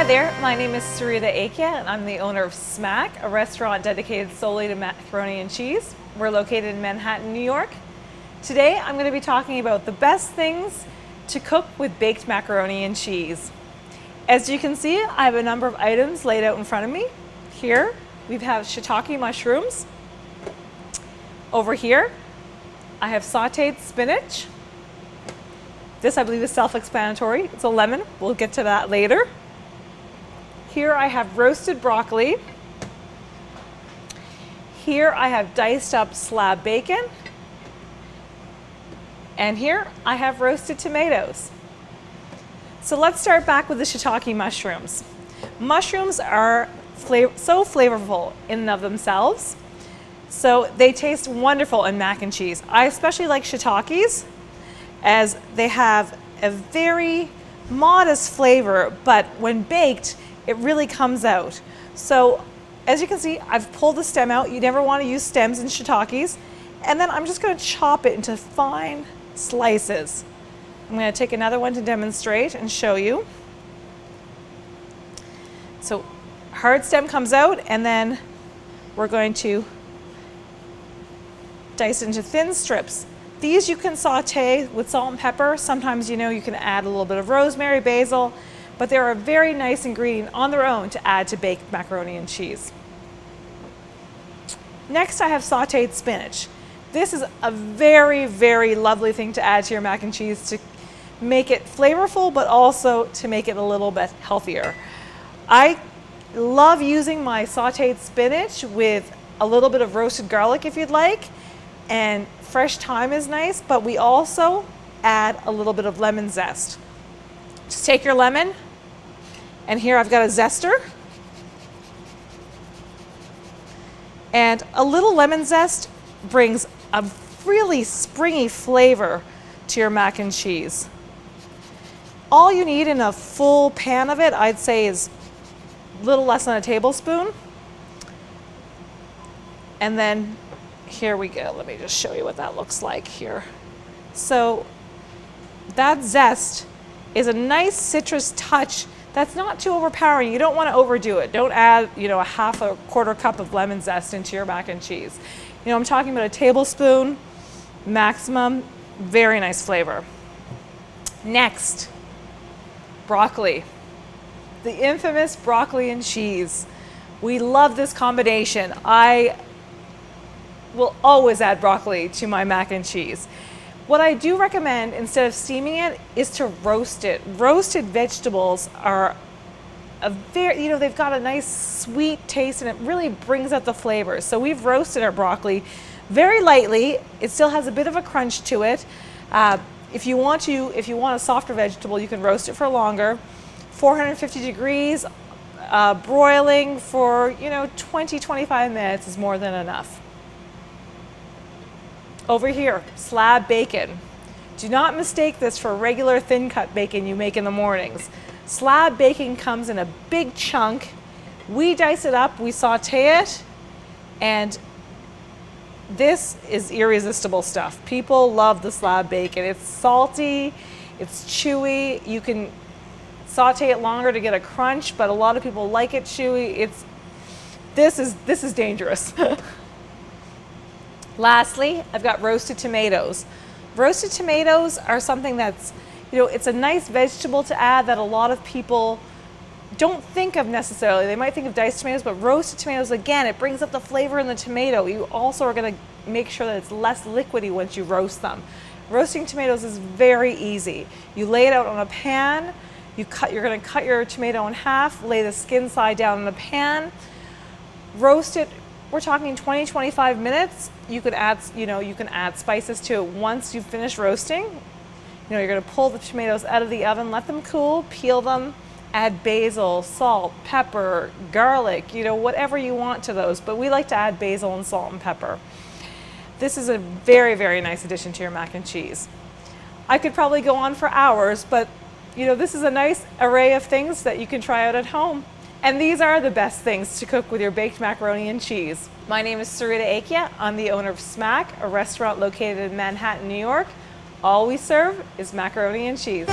there, my name is Sarita Ekya and I'm the owner of Spinach, a restaurant dedicated solely to macaroni and cheese. We're located in Manhattan, New York. Today I'm going to be talking about the best things to cook with baked macaroni and cheese. As you can see, I have a number of items laid out in front of me. Here we have shiitake mushrooms. Over here I have sauteed spinach. This I believe is self-explanatory. It's a lemon. We'll get to that later. Here I have roasted broccoli. Here I have diced up slab bacon. And here I have roasted tomatoes. So let's start back with the shiitake mushrooms. Mushrooms are so flavorful in and of themselves. So they taste wonderful in mac and cheese. I especially like shiitakes as they have a very modest flavor, but when baked, it really comes out. So as you can see, I've pulled the stem out. You never want to use stems in shiitakes. And then I'm just going to chop it into fine slices. I'm going to take another one to demonstrate and show you. So hard stem comes out, and then we're going to dice into thin strips. These you can saute with salt and pepper. Sometimes, you know, you can add a little bit of rosemary, basil, but they're a very nice ingredient on their own to add to baked macaroni and cheese. Next, I have sauteed spinach. This is a very, very lovely thing to add to your mac and cheese to make it flavorful, but also to make it a little bit healthier. I love using my sauteed spinach with a little bit of roasted garlic if you'd like, and fresh thyme is nice, but we also add a little bit of lemon zest. Just take your lemon, and here I've got a zester. And a little lemon zest brings a really springy flavor to your mac and cheese. All you need in a full pan of it, I'd say, is a little less than a tablespoon. And then here we go. Let me just show you what that looks like here. So that zest is a nice citrus touch that's not too overpowering. You don't want to overdo it. Don't add, you know, a quarter cup of lemon zest into your mac and cheese. You know, I'm talking about a tablespoon maximum. Very nice flavor. Next, broccoli. The infamous broccoli and cheese. We love this combination. I will always add broccoli to my mac and cheese. What I do recommend, instead of steaming it, is to roast it. Roasted vegetables are they've got a nice sweet taste, and it really brings out the flavors. So we've roasted our broccoli very lightly. It still has a bit of a crunch to it. If you want a softer vegetable, you can roast it for longer. 450 degrees, broiling for 20-25 minutes is more than enough. Over here, slab bacon. Do not mistake this for regular thin cut bacon you make in the mornings. Slab bacon comes in a big chunk. We dice it up, we saute it, and this is irresistible stuff. People love the slab bacon. It's salty, it's chewy. You can saute it longer to get a crunch, but a lot of people like it chewy. This is dangerous. Lastly, I've got roasted tomatoes. Roasted tomatoes are something that's, it's a nice vegetable to add that a lot of people don't think of necessarily. They might think of diced tomatoes, but roasted tomatoes, again, it brings up the flavor in the tomato. You also are going to make sure that it's less liquidy once you roast them. Roasting tomatoes is very easy. You lay it out on a pan. You're going to cut your tomato in half, lay the skin side down in a pan, roast it. We're talking 20-25 minutes. You can add spices to it once you finish roasting. You're going to pull the tomatoes out of the oven, let them cool, peel them, add basil, salt, pepper, garlic, whatever you want to those. But we like to add basil and salt and pepper. This is a very, very nice addition to your mac and cheese. I could probably go on for hours, but this is a nice array of things that you can try out at home. And these are the best things to cook with your baked macaroni and cheese. My name is Sarita Ekya. I'm the owner of Spinach, a restaurant located in Manhattan, New York. All we serve is macaroni and cheese.